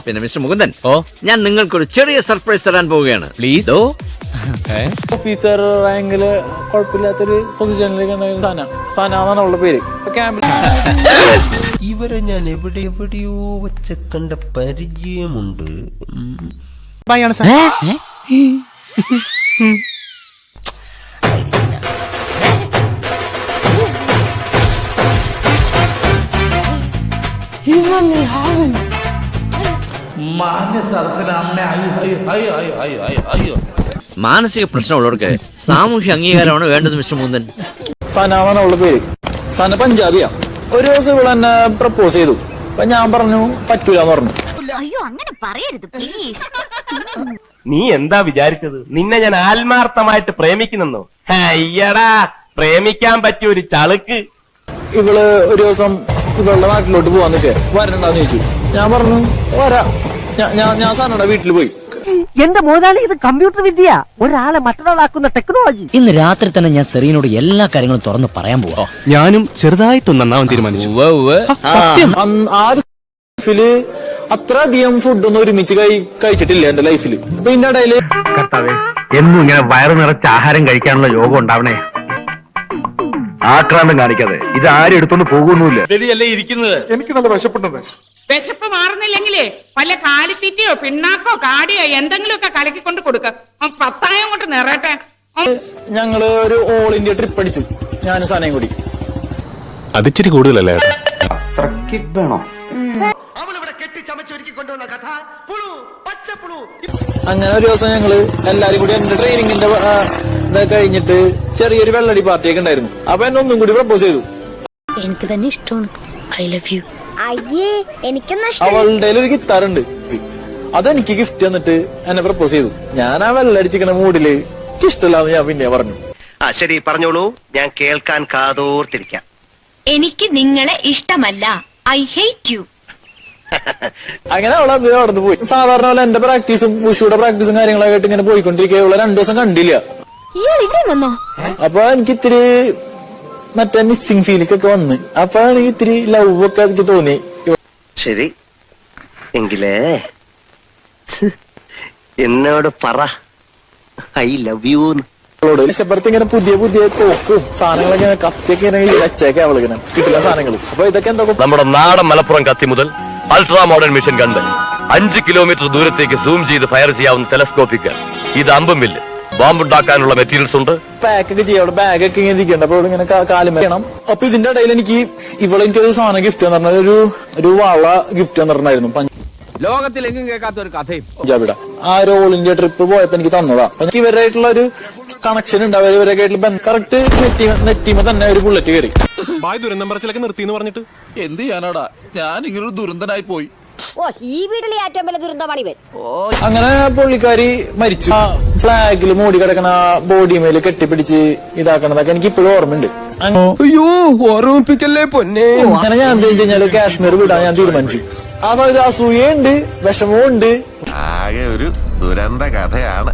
പിന്നെ മിസ്റ്റർ മുകുന്ദൻ, ഞാൻ നിങ്ങൾക്കൊരു ചെറിയ സർപ്രൈസ് തരാൻ പോവുകയാണ്. പ്ലീസ്. ഓഫീസർ റാങ്കില് കുഴപ്പമില്ലാത്തൊരു പൊസിഷനിലേക്ക് സാനാന്നാണ് അവളുടെ പേര്. ഇവരെ ഞാൻ എവിടെയോ വെച്ച കണ്ട പരിചയമുണ്ട്. മാനസിക പ്രശ്നമുള്ളവർക്ക് സാമൂഹ്യ അംഗീകാരമാണ് വേണ്ടത് മിസ്റ്റർ മുകുന്ദൻ. സനാന്നാണ് അവളുടെ പേര്. സന പഞ്ചാബിയാ. ഒരു ദിവസം ഇവിടെ എന്നെ പ്രപ്പോസ് ചെയ്തു. അപ്പൊ ഞാൻ പറഞ്ഞു പറ്റൂലെന്ന് പറഞ്ഞു. അയ്യോ അങ്ങനെ പറയരുത് പ്ലീസ്. നീ എന്താ വിചാരിച്ചത്? നിന്നെ ഞാൻ ആത്മാർത്ഥമായിട്ട് പ്രേമിക്കുന്നെന്നോ? അയ്യടാ, പ്രേമിക്കാൻ പറ്റിയ ഒരു ചളുക്ക്. ഇവള് ഒരു ദിവസം ഇവളുടെ നാട്ടിലോട്ട് പോവാൻ നിൽക്കുക. വരണ്ടാന്ന് ചോദിച്ചു. ഞാൻ പറഞ്ഞു വരാം. ഞാൻ സനയുടെ വീട്ടിൽ പോയി. എന്റെ മോനാളി, ഇത് കമ്പ്യൂട്ടർ വിദ്യ, ഒരാളെ മറ്റൊരാളാക്കുന്ന ടെക്നോളജി. ഇന്ന് രാത്രി തന്നെ ഞാൻ സെറീനോട് എല്ലാ കാര്യങ്ങളും തുറന്ന് പറയാൻ പോവാ. ഞാനും ചെറുതായിട്ടൊന്ന് നന്നാവാൻ തീരുമാനിച്ചു. ആ ലൈഫില് അത്ര അധികം ഫുഡൊന്നും ഒരുമിച്ച് കഴിച്ചിട്ടില്ല എന്റെ ലൈഫില്. അപ്പൊ ഇതിന്റെ ഇടയില് എന്നും ഇങ്ങനെ വയറു നിറച്ച് ആഹാരം കഴിക്കാനുള്ള യോഗം ഉണ്ടാവണേ. ആക്രാന്തം കാണിക്കാതെ ഇത് ആരും എടുത്തോണ്ട് പോകുന്നില്ല. എനിക്ക് നല്ല വിശപ്പുണ്ടെന്ന്. വിശപ്പ് മാറുന്നില്ലെങ്കിലേ വല്ല കാലിത്തീറ്റയോ പിണ്ണാക്കോ കാടിയോ എന്തെങ്കിലുമൊക്കെ കലക്കിക്കൊണ്ട് കൊടുക്ക. പത്തായം കൊണ്ട് നിറയട്ടെ. ഞങ്ങള് ഒരു ഓൾ ഇന്ത്യ ട്രിപ്പ് അടിച്ചു, ഞാനും സനയും കൂടി. അതിച്ചിരി കൂടുതലല്ലേ? അങ്ങനെ ഒരു ദിവസം ഞങ്ങള് എല്ലാരും കൂടി എന്റെ ട്രെയിനിങ്ങിന്റെ കഴിഞ്ഞിട്ട് ചെറിയൊരു വെള്ളടി പാർട്ടിയൊക്കെ ഉണ്ടായിരുന്നു. അപ്പൊ എന്നെ ഒന്നും കൂടി പ്രപ്പോസ് ചെയ്തു. എനിക്ക് തന്നെ ഇഷ്ടമാണ്. I love you. അയ്യേ എനിക്കൊന്നും അവളുടെ ഒരു ഗിത്താറുണ്ട്, അതെനിക്ക് ഗിഫ്റ്റ് തന്നിട്ട് എന്നെ പ്രപ്പോസ് ചെയ്തു. ഞാൻ ആ വെള്ളടിച്ചിരിക്കണ മൂഡില് ഇഷ്ടമല്ലാന്ന് ഞാൻ പിന്നെ പറഞ്ഞു. ശരി, പറഞ്ഞോളൂ, ഞാൻ കേൾക്കാൻ കാതോർത്തിരിക്കാം. എനിക്ക് നിങ്ങളെ ഇഷ്ടമല്ല. I hate you. അങ്ങനെ അവൾ അത് നടന്നു പോയി. സാധാരണ പോലെ എന്റെ പ്രാക്ടീസും ഉഷയുടെ പ്രാക്ടീസും കാര്യങ്ങളൊക്കെ ആയിട്ട് ഇങ്ങനെ പോയിക്കൊണ്ടിരിക്കുക. 2 ദിവസം കണ്ടില്ല. അപ്പൊ എനിക്ക് ഇത്തിരി മറ്റേ മിസ്സിംഗ് ഫീലിംഗ് വന്ന്. അപ്പൊ എനിക്ക് ഇത്തിരി ലവ് ഒക്കെ എനിക്ക് തോന്നി. ശരി, എങ്കിലേ എന്നോട് പറ ഐ ലവ് യു. വിശപ്പുറത്ത് ഇങ്ങനെ പുതിയ തോക്കും സാധനങ്ങളൊക്കെ കത്തിയൊക്കെ ഇങ്ങനെ വെച്ചേക്കെ അവളിങ്ങനെ കിട്ടില്ല സാധനങ്ങൾ. അപ്പൊ ഇതൊക്കെ എന്തൊക്കെ നമ്മുടെ നാടൻ മലപ്പുറം കത്തി മുതൽ അൾട്രാ മോഡേൺ മിഷൻ ഗണ്ട് 5 കിലോമീറ്റർ ദൂരത്തേക്ക് സൂം ചെയ്ത് ഫയർ ചെയ്യാവുന്ന ടെലസ്കോപ്പിക് ഇത് അമ്പുമില്ല. ബോംബുണ്ടാക്കാനുള്ള മെറ്റീരിയൽസ് ഉണ്ട്. പാക്കൊക്കെ ചെയ്യാം. അവിടെ ബാഗൊക്കെ ഇങ്ങനെ ഇരിക്കണ്ട. അപ്പൊ ഇങ്ങനെ കാലും വേണം. അപ്പൊ ഇതിന്റെ ഇടയിൽ എനിക്ക് എനിക്കൊരു സാധനം ഗിഫ്റ്റ് എന്ന് പറഞ്ഞ ഒരു വള ഗിഫ്റ്റ് തന്നിട്ടുണ്ടായിരുന്നു. ലോകത്തിലെങ്ങും കേൾക്കാത്ത ഒരു കഥയും പഞ്ചാബിയുടെ ആ ഒരു ഓൾ ഇന്ത്യ ട്രിപ്പ് പോയപ്പോ എനിക്ക് തന്നതാ. എനിക്ക് ഇവരായിട്ടുള്ള ഒരു കണക്ഷൻ ഉണ്ട്. അവരവരൊക്കെ ആയിട്ടുള്ള കറക്റ്റ് നെറ്റിമ തന്നെ ഒരു ബുള്ളറ്റ് കയറി. ദുരന്തം പറച്ചിലൊക്കെ നിർത്തിന്ന് പറഞ്ഞിട്ട് എന്ത് ചെയ്യാനാടാ, ഞാൻ ഇങ്ങനൊരു ദുരന്തനായി പോയി. ഈ വീട്ടിലെ ഏറ്റവും വലിയ ദുരന്തമാണ് ഇവൻ. അങ്ങനെ പുള്ളിക്കാരി മരിച്ചു. ആ ഫ്ലാഗിൽ മൂടി കിടക്കണ ബോഡി മേല് കെട്ടിപ്പിടിച്ച് ഇതാക്കണതൊക്കെ എനിക്ക് ഇപ്പോഴും ഓർമ്മയുണ്ട്. അയ്യോ, ഓർമ്മിപ്പിക്കല്ലേ പൊന്നെ. അങ്ങനെ ഞാൻ എന്താ വെച്ചാല് കാശ്മീർ വിടാൻ ഞാൻ തീരുമാനിച്ചു. ആ സമയത്ത് അസൂയുണ്ട്, വിഷമവും ഉണ്ട്. ആകെ ഒരു ദുരന്ത കഥയാണ്.